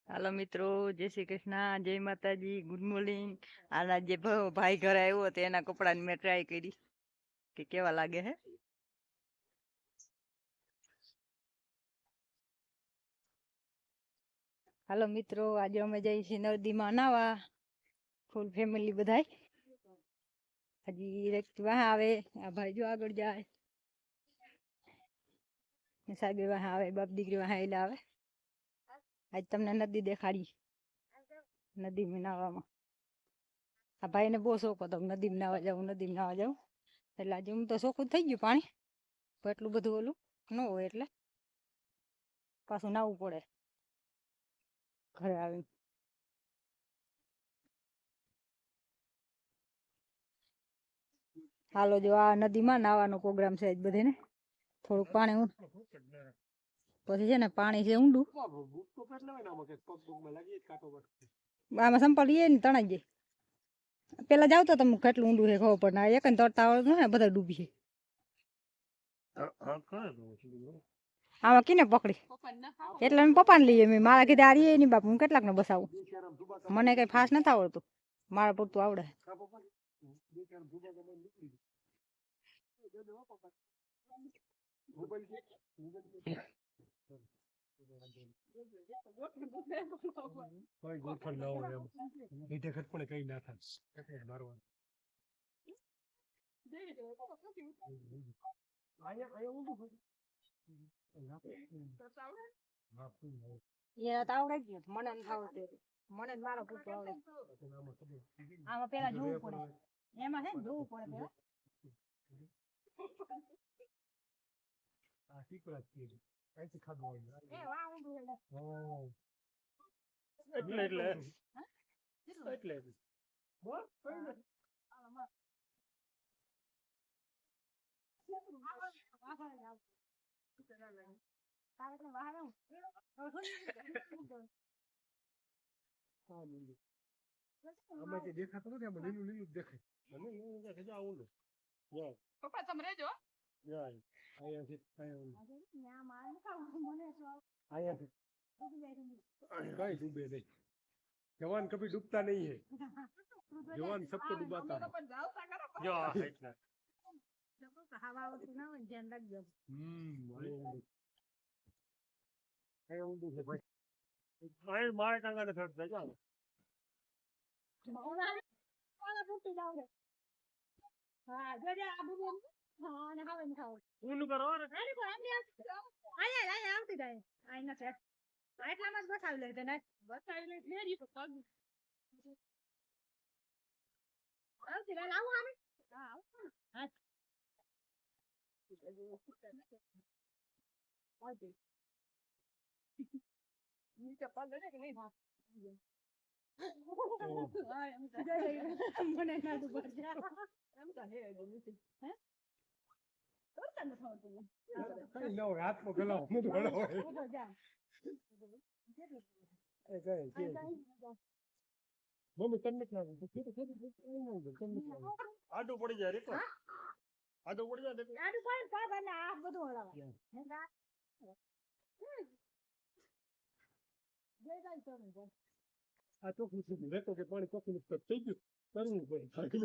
હાલો મિત્રો, જય શ્રી કૃષ્ણ, જય માતાજી, ગુડ મોર્નિંગ. આના જે ભાઈ ઘરે આવ્યો હતો એના કપડાની મેં ટ્રાય કરી કે કેવા લાગે હે. હાલો મિત્રો, આજે અમે જઈએ છીએ નદીમાં નાવા, ફૂલ ફેમિલી બધાય. હજી રેતી વાહ આવે, આ ભાઈ જો આગળ જાય, સાગર વાહ આવે, બાપ દીકરી વાહ એટલે આવે. આજ તમને નદી દેખાડી, નદીમાં નાવામાં. આ ભાઈને બહુ શોખ હતો નદીમાં નાવા જાઉં, નદીમાં નાવા જાઉં. એટલે આજે હું તો શોખ થઈ ગયું પાણી, પણ એટલું બધું ઓલું ન હોય એટલે પાછું નાવું પડે ઘરે આવીને. હાલો, જો આ નદીમાં નાવાનો પ્રોગ્રામ છે બધે ને. થોડુંક પાણી પછી છે ને પાણી છે ઊંડું, આમાં સંપલ એ ને તણાઈ જાય. પેલા જાવ તો તમે કેટલું ઊંડું છે ખબર પડે. એક ને તરતા આવડતું ને બધા ડૂબી છે. આમાં કીને પકડી એટલે અમે પપ્પાને લઈએ. મેં મારા કીધે આ રીએ નહીં બાપ, હું કેટલાક ને બસાવું. મને કઈ ફાસ નથી આવડતું, મારા પૂરતું આવડે. આવડે જ મને નથી આવડતું, મને મારા પૂરતું આવડે. આમાં પેલા જોવું પડે, એમાં છે જોવું પડે પેલા. દેખાતો નથી, લીલું લીલું દેખાય. પપ્પા તમે રેજો. कहीं डूबे नहीं, जवान कभी डूबता नहीं है, जवान सबको डुबाता है. मारे टांगा ने फट जाओ. हाँ जरा अब हाँ ना खावे ना खाओ ऊन करो ना अरे को हम आया आया આવતી જાય આઈના છે એટલામાં જ બસાવી લે તને બસાવી લે લેરી તો પગ આવતી રે આવું આમે હા આવું હા આવતી નીચે પગ લે કે નહીં મને ના તો પર જા એમ તો હે નીચે હે તરતા ન થાતું કઈ ન હોય હાથમાં ગલાવ હું તો ગળો હોય જા એ ગઈ કે મમ્મી તને ના આડો પડી જાય રે આડો પડી જાય આડો પડી પાપા ના આ બધું હલાવા હે જા જઈ જાય તો આ તો પૂછું રેતો કે પાણી કોફી નું થઈ ગયું કરવું પડે.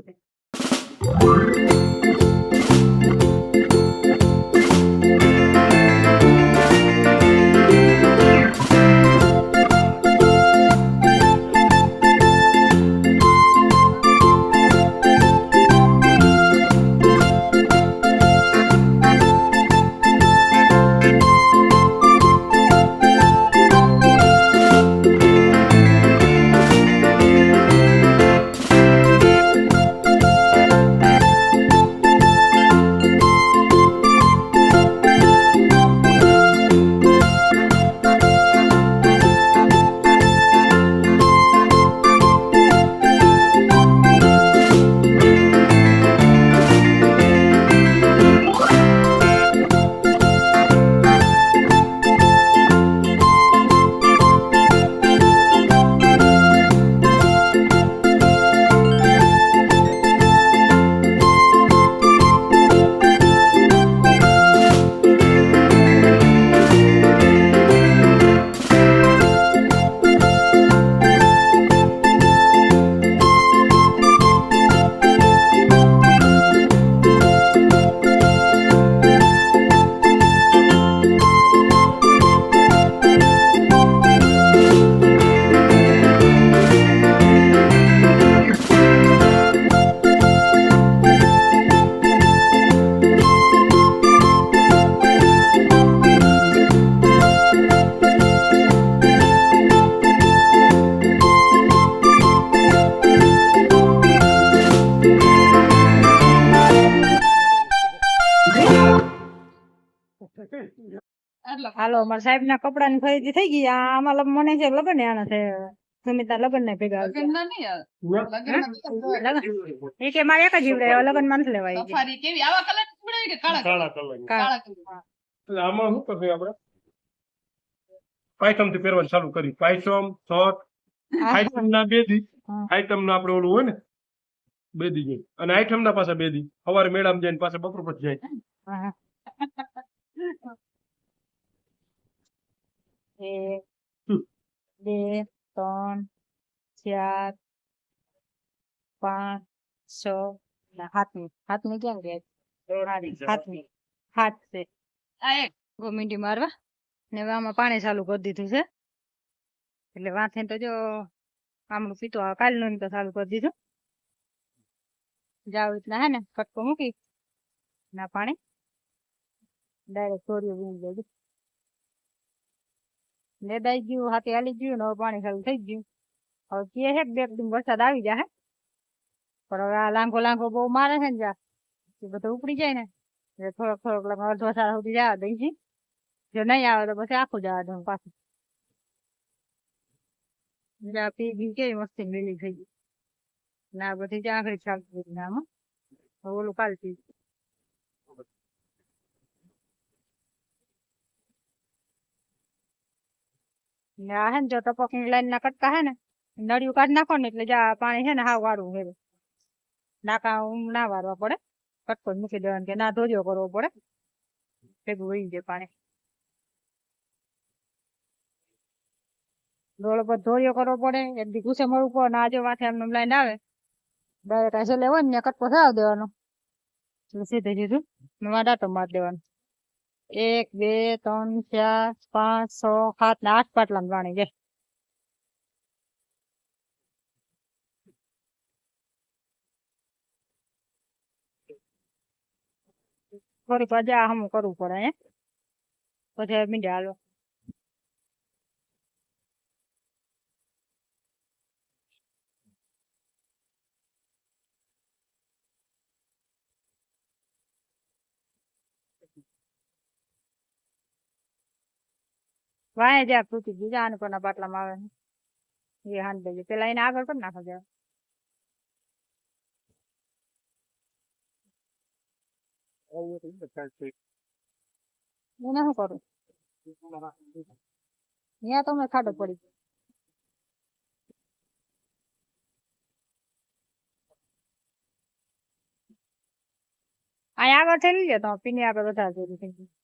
અમારા સાહેબ ના કપડા ની ખરીદી થઈ ગઈ આમાં મને છે લગન ને આના છે સુમિતા લગન ને ભેગા એ કે મારે એક જ જીવડે લગન માં નથી લેવાય આમાં શું કરશે આપણે પાયથમ થી પહેરવાનું ચાલુ કરી પાયથમ શર્ટ આઈટમ ના 2 દી આઈટમ ના આપણે ઓલું હોય ને 2 દી જાય અને આઈટમ ના પાછા 2 દી સવારે મેળામાં જઈને પાછા બપોર પછી જાય 1 2 3 4 5 6 હાથની કેમ કે હાથ છે ગોમીંડી મારવા ને હવે આમાં પાણી ચાલુ કરી દીધું છે એટલે વાંથે તો જો આમનું પીતો કાલનું તો ચાલુ કરી દીધું જાવ રીતના હે ને કટકો મૂકી ના પાણી ડાયરેક્ટ ચોર્યું વીણી દેજો લેદાઈ ગયું હાથે હાલી ગયું ને હવે પાણી ચાલુ થઈ ગયું હવે કે છે બે દિન વરસાદ આવી જાય પણ હવે આ લાંઘો બહુ મારે છે ને જા એ બધું ઉપડી જાય ને એટલે થોડોક અડધો સારા સુધી જવા દઈ છે જો નહીં આવે તો પછી આખું જવા દઉં પાછું પી ગઈ કેવી મસ્તી મેલી થઈ ગઈ ના બધી ચાકરી ચાલતી હતી આમાં ઓલું કાલથી ને આ હે ને જો ટપકની લાઈન ના કટકા હે ને નળિયું કાઢી નાખો ને એટલે જા પાણી છે ને હાવ વાળું હે નાકા ના વારવા પડે કટકો મૂકી દેવાનું કે ના ધોજો કરવો પડે ભેગું વહી જાય પાણી ડોળ પર ધોર્યો કરવો પડે એક દી ગુસ્સે મળવું પડે ના જો માથે એમને લાઈન આવે ડાયરેક્ટ આશે લેવો ને કટકો થવા દેવાનો એટલે સીધે સીધું ડાટો મારી દેવાનો 1 2 3 4 5 6 7 ને 8 પાટલા પાણી જાય થોડી પજા હમ કરવું પડે હે પછી મીંડા હાલો વાય જ્યાં પૂછી બીજા આને કોના પાટલામાં આવે એ હાન દેજો પેલા એને આગળ કરી નાખો જરા એને શું કરું ત્યાં તો મેં ખાડો પડી અહીં આગળ થઈ લીધો તો પીની આગળ વધારે